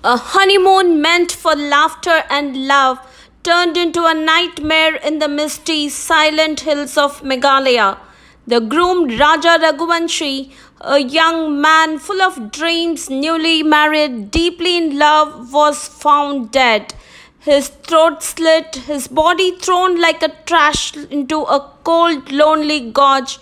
A honeymoon meant for laughter and love turned into a nightmare in the misty, silent hills of Meghalaya. The groomed Raja Raghuvanshi, a young man full of dreams, newly married, deeply in love, was found dead. His throat slit, his body thrown like a trash into a cold, lonely gorge.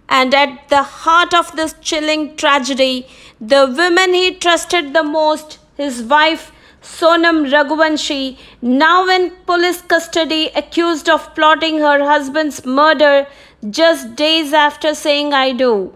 And at the heart of this chilling tragedy, the woman he trusted the most, his wife Sonam Raghuvanshi, now in police custody, accused of plotting her husband's murder just days after saying "I do."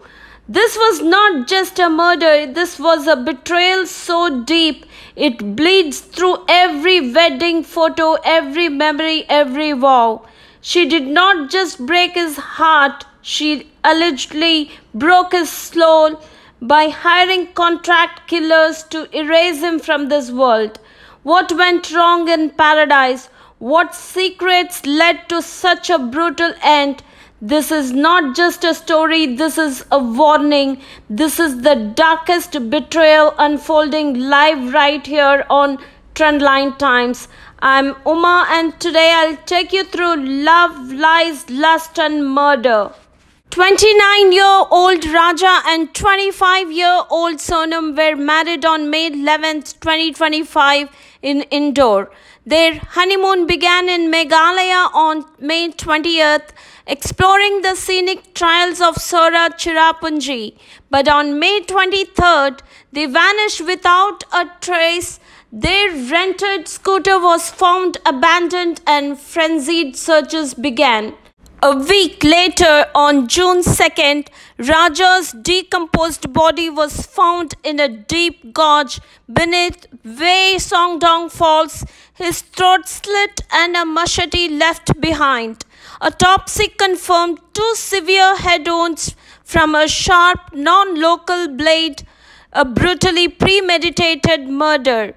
This was not just a murder, this was a betrayal so deep it bleeds through every wedding photo, every memory, every vow. She did not just break his heart, she allegedly broke his soul by hiring contract killers to erase him from this world. What went wrong in paradise? What secrets led to such a brutal end? This is not just a story, this is a warning. This is the darkest betrayal unfolding live right here on Trendline Times. I'm Uma and today I'll take you through love, lies, lust and murder. 29-year-old Raja and 25-year-old Sonam were married on May 11, 2025 in Indore. Their honeymoon began in Meghalaya on May 20th, exploring the scenic trails of Sora Cherrapunji. But on May 23rd, they vanished without a trace. Their rented scooter was found abandoned and frenzied searches began. A week later, on June 2nd, Raja's decomposed body was found in a deep gorge beneath Wei Songdong Falls, his throat slit and a machete left behind. Autopsy confirmed 2 severe head wounds from a sharp, non-local blade, a brutally premeditated murder.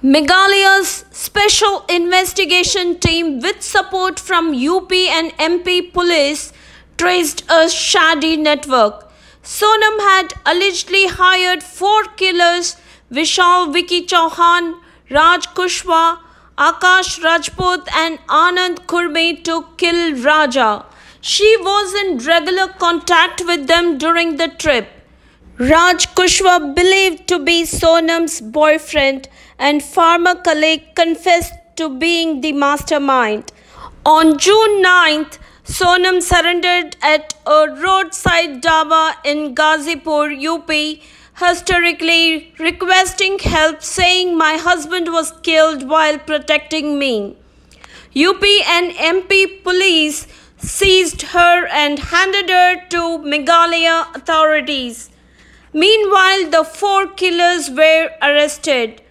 Meghalaya's Special Investigation Team, with support from UP and MP police, traced a shady network. Sonam had allegedly hired 4 killers: Vishal Vicky Chauhan, Raj Kushwaha, Akash Rajput and Anand Khurmi to kill Raja. She was in regular contact with them during the trip. Raj Kushwaha, believed to be Sonam's boyfriend and former colleague, confessed to being the mastermind. On June 9th, Sonam surrendered at a roadside dhaba in Ghazipur, UP, hysterically requesting help, saying, "My husband was killed while protecting me." UP and MP police seized her and handed her to Meghalaya authorities. Meanwhile, the 4 killers were arrested: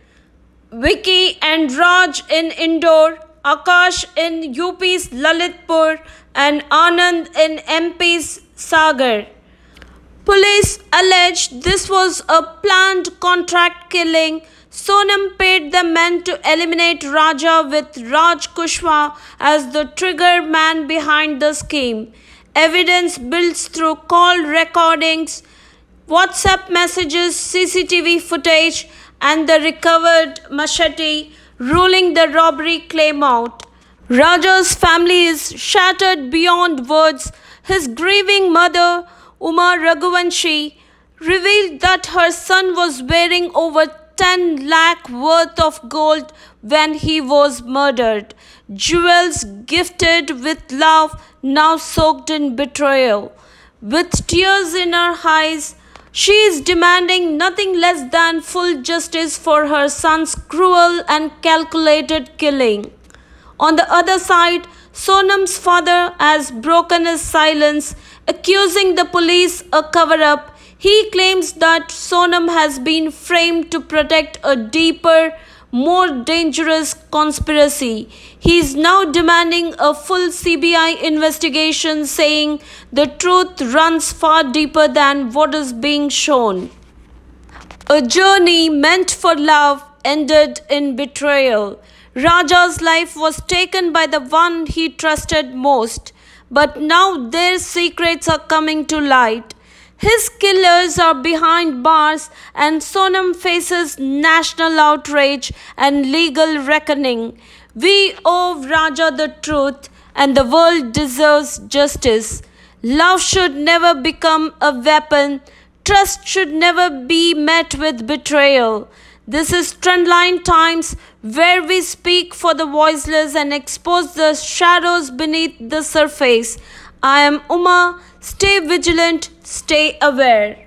Vicky and Raj in Indore, Akash in UP's Lalitpur, and Anand in MP's Sagar. Police alleged this was a planned contract killing. Sonam paid the men to eliminate Raja, with Raj Kushwaha as the trigger man behind the scheme. Evidence builds through call recordings, WhatsApp messages, CCTV footage, and the recovered machete, ruling the robbery claim out. Raja's family is shattered beyond words. His grieving mother, Uma Raghuvanshi, revealed that her son was wearing over 10 lakh worth of gold when he was murdered. Jewels gifted with love, now soaked in betrayal. With tears in her eyes, she is demanding nothing less than full justice for her son's cruel and calculated killing. On the other side, Sonam's father has broken his silence, accusing the police a cover-up. He claims that Sonam has been framed to protect a deeper, more dangerous conspiracy. He is now demanding a full CBI investigation, saying the truth runs far deeper than what is being shown. A journey meant for love ended in betrayal. Raja's life was taken by the one he trusted most, but now their secrets are coming to light. His killers are behind bars, and Sonam faces national outrage and legal reckoning. We owe Raja the truth, and the world deserves justice. Love should never become a weapon. Trust should never be met with betrayal. This is Trendline Times, where we speak for the voiceless and expose the shadows beneath the surface. I am Uma. Stay vigilant, stay aware.